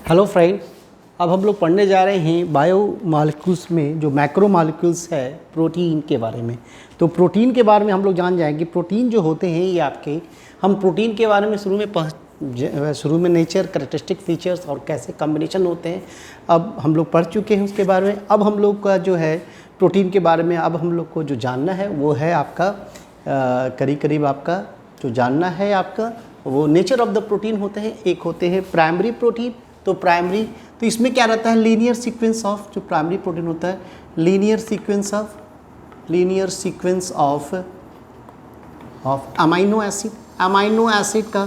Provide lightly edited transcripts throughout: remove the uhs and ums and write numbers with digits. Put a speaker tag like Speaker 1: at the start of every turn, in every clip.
Speaker 1: Hello friend, अब हम लोग पढ़ने जा रहे हैं बायो मॉलिक्यूल्स में जो मैक्रो मॉलिक्यूल्स है प्रोटीन के बारे में। तो प्रोटीन के बारे में हम लोग जान जाएंगे। प्रोटीन जो होते हैं ये आपके, हम प्रोटीन के बारे में शुरू में नेचर, कैरेक्टरिस्टिक फीचर्स और कैसे कॉम्बिनेशन होते हैं अब हम लोग पढ़ चुके हैं उसके बारे में। अब हम लोग का जो है प्रोटीन के बारे में अब हम लोग को जो जानना है वो है आपका करीब आपका जो जानना है आपका वो नेचर ऑफ द प्रोटीन होते हैं। एक होते हैं प्राइमरी प्रोटीन। तो प्राइमरी तो इसमें क्या रहता है, लीनियर सीक्वेंस ऑफ जो प्राइमरी प्रोटीन होता है, linear sequence of amino acid का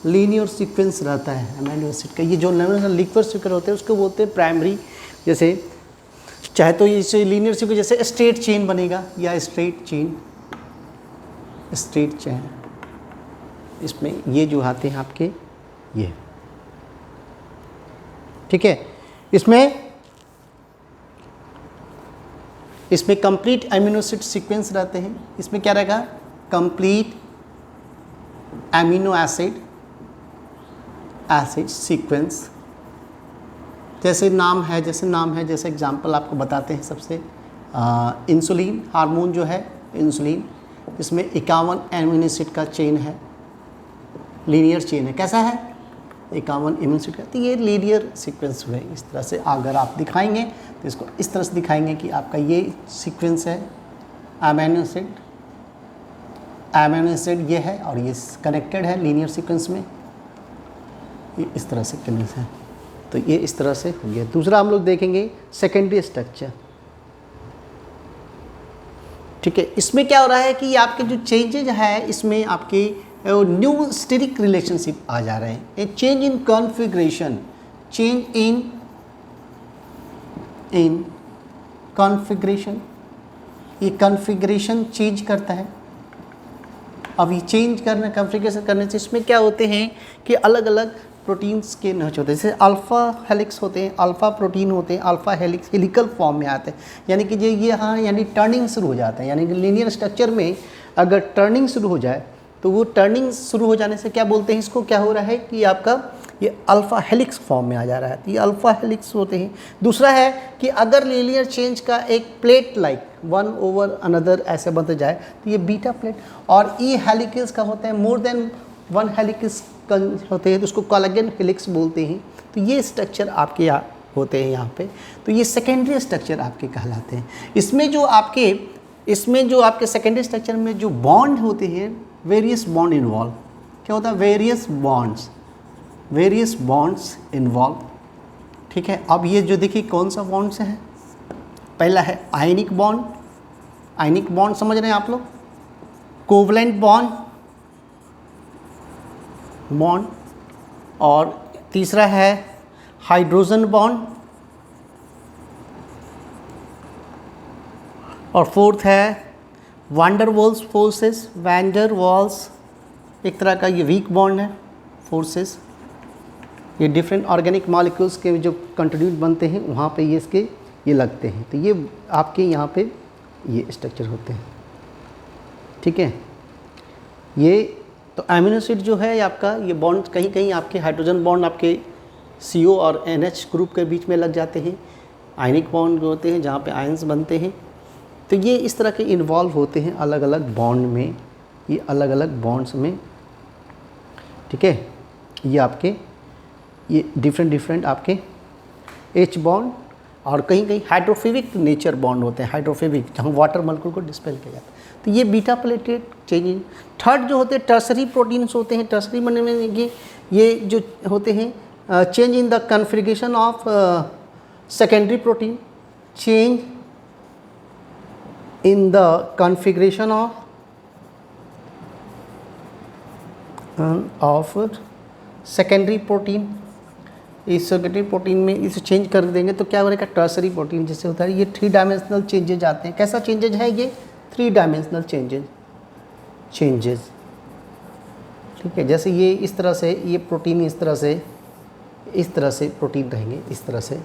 Speaker 1: लीनियर सीक्वेंस रहता है। अमाइनो एसिड का ये जो लिक्विड सीक्वेंस होते हैं उसको बोलते हैं प्राइमरी। जैसे चाहे तो ये लीनियर सीक्वेंस जैसे स्ट्रेट चेन बनेगा या स्ट्रेट चेन इसमें ये जो आते हैं आपके ये, ठीक है। इसमें कंप्लीट अमीनो एसिड सीक्वेंस रहते हैं। इसमें क्या रहेगा, कंप्लीट अमीनो एसिड सीक्वेंस। जैसे नाम है जैसे एग्जांपल आपको बताते हैं सबसे इंसुलिन हार्मोन जो है इंसुलिन, इसमें 51 अमीनो एसिड का चेन है, लीनियर चेन है। कैसा है, 51 अमीनो एसिड का। तो ये लीनियर सीक्वेंस है। इस तरह से अगर आप दिखाएंगे तो इसको इस तरह से दिखाएंगे कि आपका ये सीक्वेंस है अमीनो एसिड ये है और ये कनेक्टेड है लीनियर सीक्वेंस में, ये इस तरह से कनेक्ट है। तो ये इस तरह से हो गया। दूसरा हम लोग देखेंगे सेकेंडरी स्ट्रक्चर, ठीक है। इसमें क्या हो रहा है कि आपके जो चेंजेज है इसमें आपके न्यू स्टेरिक रिलेशनशिप आ जा रहे हैं। ए चेंज इन कॉन्फ़िगरेशन, ये कॉन्फ़िगरेशन चेंज करता है। अब ये चेंज करना कॉन्फ़िगरेशन करने से इसमें क्या होते हैं कि अलग अलग प्रोटीन्स के नच होते हैं। जैसे अल्फ़ा हेलिक्स होते हैं, अल्फ़ा प्रोटीन होते हैं, अल्फ़ा हेलिक्स हेलिकल फॉर्म में आते हैं। यानी कि ये यहाँ यानी टर्निंग शुरू हो जाता है। यानी कि लीनियर स्ट्रक्चर में अगर टर्निंग शुरू हो जाए तो वो टर्निंग शुरू हो जाने से क्या बोलते हैं इसको, क्या हो रहा है कि आपका ये अल्फ़ा हेलिक्स फॉर्म में आ जा रहा है। तो ये अल्फ़ा हेलिक्स होते हैं। दूसरा है कि अगर लीनियर चेंज का एक plate like one over another ऐसे बनते जाए तो ये बीटा प्लेट। और ई हेलिक्स का होता है मोर देन वन हेलिक्स होते हैं तो उसको कोलेजन हेलिक्स बोलते हैं। तो ये स्ट्रक्चर आपके यहाँ होते हैं यहाँ पे। तो ये सेकेंडरी स्ट्रक्चर आपके कहलाते हैं। इसमें जो आपके सेकेंडरी स्ट्रक्चर में जो बॉन्ड होते हैं, वेरियस बॉन्ड इन्वॉल्व। क्या होता है, वेरियस बॉन्ड्स इन्वॉल्व, ठीक है। अब ये जो देखिए कौन सा बॉन्ड से है, पहला है आयनिक बॉन्ड समझ रहे हैं आप लोग, कोवलेंट बॉन्ड, और तीसरा है हाइड्रोजन बॉन्ड, और फोर्थ है वैन डर वाल्स एक तरह का ये वीक बॉन्ड है, फोर्सेस। ये डिफरेंट ऑर्गेनिक मॉलिक्यूल्स के जो कंट्रीब्यूट बनते हैं वहाँ पे ये इसके ये लगते हैं। तो ये आपके यहाँ पे ये स्ट्रक्चर होते हैं, ठीक है। ये तो अमीनो एसिड जो है आपका ये बॉन्ड कहीं आपके हाइड्रोजन बॉन्ड आपके CO और NH ग्रुप के बीच में लग जाते हैं। आयनिक बॉन्ड होते हैं जहाँ पे आयंस बनते हैं। तो ये इस तरह के इन्वॉल्व होते हैं अलग अलग बॉन्ड में, ये अलग अलग बॉन्ड्स में, ठीक है। ये आपके ये डिफरेंट आपके H बॉन्ड और कहीं हाइड्रोफोबिक नेचर बॉन्ड होते हैं, हाइड्रोफोबिक जहाँ वाटर मॉलिक्यूल को डिस्पेल किया जाता है। तो ये बीटा प्लेटेड चेंजिंग। थर्ड जो होते हैं टर्सरी प्रोटीन्स होते हैं। टर्सरी बनने में ये जो होते हैं change in the configuration of secondary protein, change in the configuration of secondary protein. इस सेकेंडरी प्रोटीन में इसे चेंज कर देंगे तो क्या बनेगा, टर्सरी प्रोटीन जैसे होता है। ये 3 डायमेंशनल चेंजेज आते हैं। कैसा चेंजेज है ये, 3 डायमेंशनल चेंजेज, ठीक है। जैसे ये इस तरह से ये प्रोटीन इस तरह से प्रोटीन रहेंगे इस तरह से।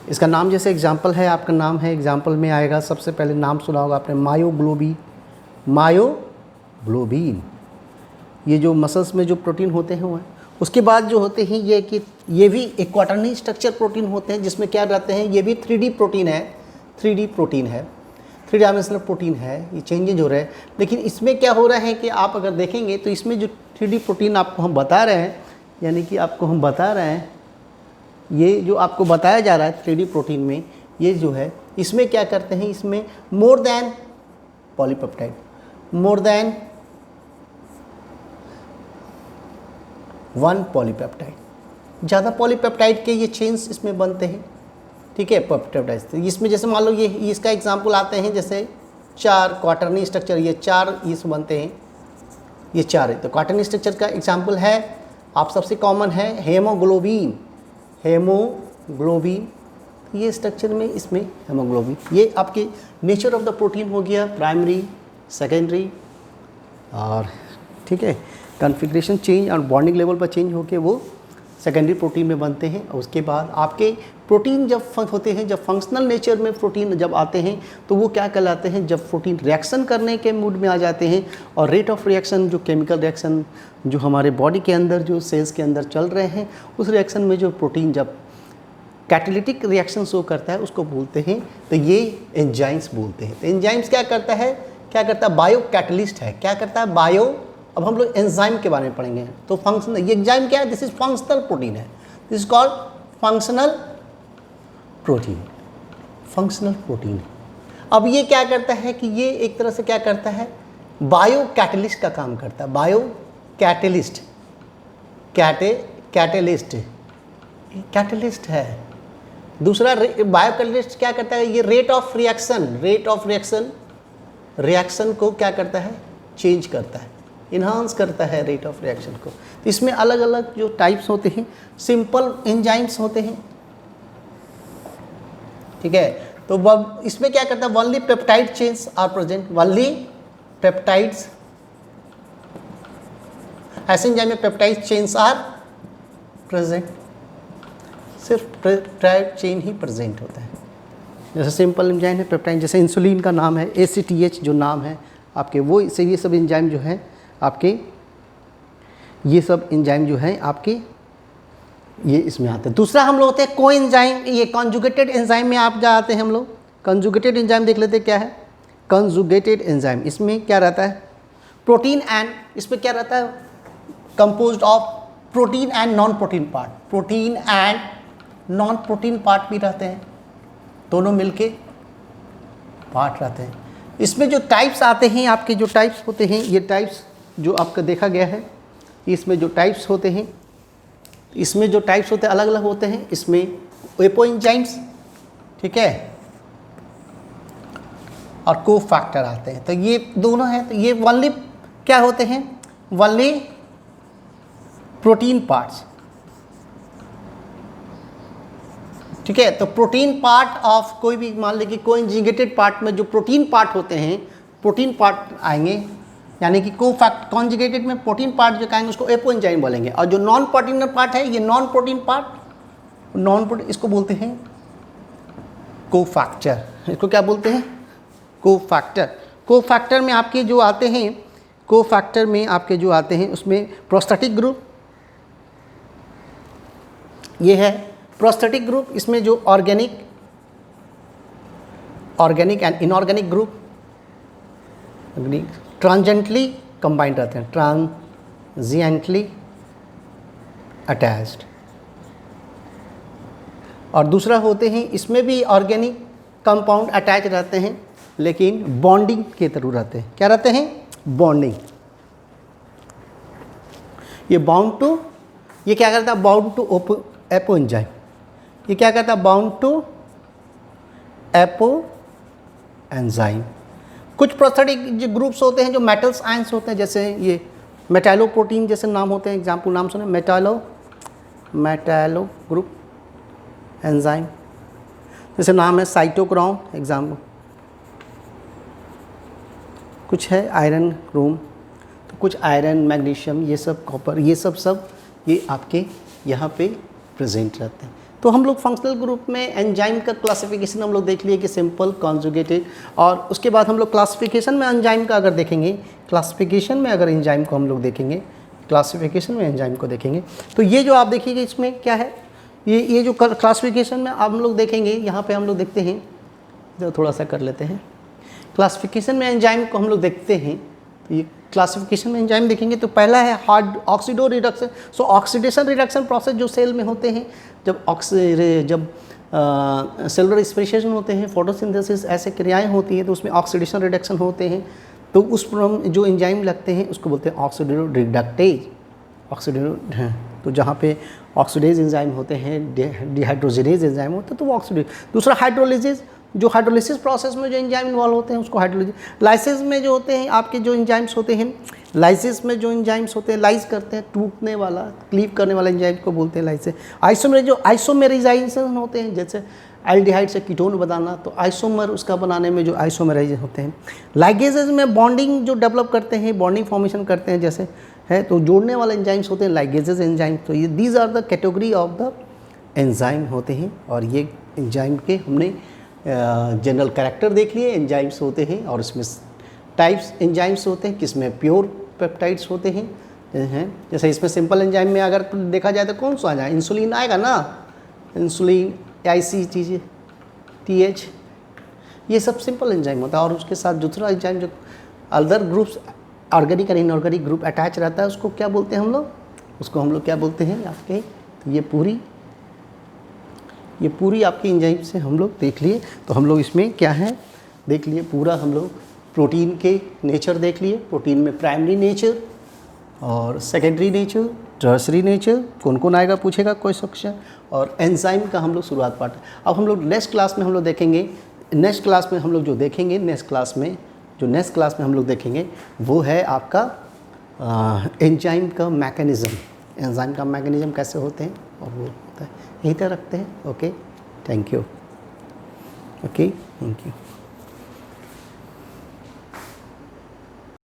Speaker 1: इसका नाम जैसे एग्जाम्पल है, आपका नाम है एग्जाम्पल में आएगा। सबसे पहले नाम सुना होगा आपने मायोग्लोबिन। ये जो मसल्स में जो प्रोटीन होते हैं उसके बाद जो होते हैं ये कि ये भी एक क्वाटरनी स्ट्रक्चर प्रोटीन होते हैं, जिसमें क्या रहते हैं, ये भी 3D प्रोटीन है, 3D प्रोटीन है, 3 डायमेंशनल प्रोटीन है, ये चेंजेज हो रहे हैं। लेकिन इसमें क्या हो रहा है कि आप अगर देखेंगे तो इसमें जो 3D प्रोटीन आपको हम बता रहे हैं, यानी कि आपको हम बता रहे हैं, ये जो आपको बताया जा रहा है 3D प्रोटीन में, ये जो है इसमें क्या करते हैं, इसमें more than polypeptide, more than 1 polypeptide, ज़्यादा पॉलीपेप्टाइड के ये चेन्स इसमें बनते हैं, ठीक है, पेप्टाइड। इसमें जैसे मान लो ये इसका एग्जांपल आते हैं, जैसे 4 क्वाटरनी स्ट्रक्चर, ये 4 इस बनते हैं, ये 4 है। तो क्वाटरनी स्ट्रक्चर का एग्जांपल है, आप सबसे कॉमन है हेमोग्लोबिन, हेमोग्लोबिन, ये स्ट्रक्चर में इसमें हेमोग्लोबिन, ये आपके नेचर ऑफ द प्रोटीन हो गया, प्राइमरी, सेकेंडरी, और ठीक है, कॉन्फ़िगरेशन चेंज और बॉन्डिंग लेवल पर चेंज होकर वो सेकेंडरी प्रोटीन में बनते हैं। और उसके बाद आपके प्रोटीन जब होते हैं, जब फंक्शनल नेचर में प्रोटीन जब आते हैं तो वो क्या कहलाते हैं, जब प्रोटीन रिएक्शन करने के मूड में आ जाते हैं, और रेट ऑफ रिएक्शन, जो केमिकल रिएक्शन जो हमारे बॉडी के अंदर, जो सेल्स के अंदर चल रहे हैं, उस रिएक्शन में जो प्रोटीन जब कैटालिटिक रिएक्शन शो करता है उसको बोलते हैं, तो ये एंजाइम्स बोलते हैं। तो एंजाइम्स क्या करता है, बायो कैटलिस्ट है, क्या करता है, बायो। अब हम लोग एंजाइम के बारे में पढ़ेंगे। तो फंक्शनल, ये एंजाइम क्या है, दिस इज फंक्शनल प्रोटीन है, this is called functional protein, functional protein. अब ये क्या करता है कि ये एक तरह से क्या करता है, बायो कैटलिस्ट का काम करता है, बायो कैटलिस्ट, कैटलिस्ट है। दूसरा बायो कैटलिस्ट क्या करता है, ये रेट ऑफ रिएक्शन, रिएक्शन को क्या करता है, चेंज करता है, इन्हांस करता है रेट ऑफ रिएक्शन को। तो इसमें अलग अलग जो टाइप्स होते हैं, सिंपल एंजाइम्स होते हैं, ठीक है। तो वह इसमें क्या करता है, only peptide chains are present, only peptides, ऐसे एंजाइम में पेप्टाइड चेन्स आर प्रेजेंट, सिर्फ पेप्टाइड चेन ही प्रेजेंट होता है। जैसे सिंपल एंजाइम है पेप्टाइड, जैसे इंसुलिन का नाम है ACTH जो नाम है आपके, वो इससे ये सब एंजाइम जो है आपके, ये सब एंजाइम जो है आपके ये इसमें आते हैं। दूसरा हम लोग होते हैं कोएंजाइम, ये कॉन्जुगेटेड एंजाइम में आप जाते हैं हम लोग। कॉन्जुगेटेड एंजाइम देख लेते हैं क्या है, कॉन्जुगेटेड एंजाइम, इसमें क्या रहता है, प्रोटीन एंड, इसमें क्या रहता है, composed of protein and non protein part, protein and non protein part भी रहते हैं, दोनों मिलके पार्ट रहते हैं। इसमें जो टाइप्स आते हैं आपके, जो टाइप्स होते हैं, ये टाइप्स जो आपका देखा गया है, इसमें जो टाइप्स होते हैं, इसमें जो टाइप्स होते हैं अलग अलग होते हैं। इसमें एपो एंजाइम्स, ठीक है, और को फैक्टर आते हैं। तो ये दोनों हैं। तो ये ओनली क्या होते हैं, ओनली प्रोटीन पार्ट्स, ठीक है। तो प्रोटीन पार्ट ऑफ कोई भी, मान लीजिए कोएंजुगेटेड पार्ट में जो प्रोटीन पार्ट होते हैं, प्रोटीन पार्ट आएंगे, यानी कि कॉन्जुगेटेड में प्रोटीन पार्ट जो कहेंगे उसको एपो एंजाइम बोलेंगे। और जो नॉन प्रोटीन पार्ट है, ये non protein part, non protein, इसको बोलते हैं कोफैक्टर। इसको क्या बोलते हैं, कोफैक्टर। कोफैक्टर में आपके जो आते हैं, कोफैक्टर में आपके जो आते हैं उसमें प्रोस्थेटिक ग्रुप, ये है प्रोस्थेटिक ग्रुप। इसमें जो organic and inorganic group transiently combined रहते हैं, ट्रांजिएंटली अटैच्ड। और दूसरा होते हैं, इसमें भी ऑर्गेनिक कंपाउंड अटैच रहते हैं, लेकिन बॉन्डिंग के थ्रू रहते हैं। क्या रहते हैं, बॉन्डिंग। ये बाउंड टू, ये क्या करता है, बाउंड टू एपो एंजाइम। ये क्या करता है, बाउंड टू एपो एंजाइम। कुछ प्रोस्थेटिक जो ग्रुप्स होते हैं जो मेटल्स आयंस होते हैं, जैसे ये मेटालोप्रोटीन जैसे नाम होते हैं, एग्जाम्पल नाम सुने, मेटालो ग्रुप एंजाइम, जैसे नाम है साइटोक्रोम एग्जाम्पल। कुछ है आयरन क्रोम, तो कुछ आयरन मैग्नीशियम, ये सब कॉपर, ये सब ये आपके यहाँ पे प्रेजेंट रहते हैं। तो हम लोग फंक्शनल ग्रुप में एंजाइम का क्लासिफिकेशन हम लोग देख लिए कि सिंपल, कॉन्जुगेटेड, और उसके बाद हम लोग क्लासिफिकेशन में एंजाइम का अगर देखेंगे, क्लासिफिकेशन में अगर एंजाइम को हम लोग देखेंगे, क्लासिफिकेशन में एंजाइम को देखेंगे। तो ये जो आप देखिएगा इसमें क्या है, ये जो क्लासिफिकेशन में आप लोग देखेंगे, यहाँ पे हम लोग देखते हैं, जो थोड़ा सा कर लेते हैं, क्लासिफिकेशन में एंजाइम को हम लोग देखते हैं। तो ये क्लासिफिकेशन में एंजाइम देखेंगे तो पहला है हार्ड ऑक्सीडो रिडक्शन। सो ऑक्सीडेशन रिडक्शन प्रोसेस जो सेल में होते हैं, जब सेलुलर स्पेसिएशन होते हैं, फोटोसिंथेसिस ऐसे क्रियाएं होती हैं, तो उसमें ऑक्सीडेशन रिडक्शन होते हैं। तो उस पर जो एंजाइम लगते हैं उसको बोलते हैं ऑक्सीडेटिव रिडक्टेज। ऑक्सीडेटिव, तो जहाँ पे ऑक्सीडेज एंजाइम होते हैं, डिहाइड्रोजिनेज एंजाइम होते हैं, तो वो ऑक्सीडेज। दूसरा हाइड्रोलिसिस, जो हाइड्रोलिसिस प्रोसेस में जो एंजाइम इन्वॉल्व होते हैं उसको हाइड्रोलिसिस। लाइसिस में जो होते हैं आपके जो एंजाइम्स होते हैं, लाइसिस में जो एंजाइम्स होते हैं, लाइस करते हैं, टूटने वाला, क्लीव करने वाला एंजाइम को बोलते हैं लाइसिस। आइसोमेराइजेशन होते हैं, जैसे एल्डिहाइड से कीटोन बनाना, तो आइसोमर उसका बनाने में जो आइसोमेराइजेशन होते हैं। लाइगेजेस में बॉन्डिंग जो डेवलप करते हैं, बॉन्डिंग फॉर्मेशन करते हैं जैसे है, तो जोड़ने वाले एंजाइम्स होते हैं लाइगेजेस एंजाइम। तो ये these are the category of the enzyme होते हैं। और ये एंजाइम के हमने जनरल कैरेक्टर देख लिए, एंजाइम्स होते हैं, और इसमें टाइप्स एंजाइम्स होते हैं, किसमें प्योर पेप्टाइड्स होते हैं। जैसे इसमें सिंपल एंजाइम में अगर देखा जाए तो कौन सा आ जाए, इंसुलिन आएगा ना, इंसुलिन, आईसी चीज़ें, टीएच, ये सब सिंपल एंजाइम होता है। और उसके साथ दूसरा एंजाइम जो अदर ग्रुप्स, ऑर्गेनिक और इनऑर्गेनिक ग्रुप अटैच रहता है, उसको क्या बोलते हैं हम लोग, उसको हम लोग क्या बोलते हैं आपके। तो ये पूरी आपकी एंजाइम से हम लोग देख लिए। तो हम लोग इसमें क्या है देख लिए, पूरा हम लोग प्रोटीन के नेचर देख लिए। प्रोटीन में प्राइमरी नेचर और सेकेंडरी नेचर, टर्सरी नेचर, कौन कौन आएगा पूछेगा कोई क्वेश्चन, और एंजाइम का हम लोग शुरुआत पार्ट। अब हम लोग नेक्स्ट क्लास में हम लोग देखेंगे, नेक्स्ट क्लास में हम लोग जो देखेंगे, नेक्स्ट क्लास में हम लोग देखेंगे वो है आपका एंजाइम का मैकेनिज़्म। एंजाइम का मैकेनिज़्म कैसे होते हैं और वो होता है, यही तरह रखते हैं। Okay, thank you. Okay, thank you.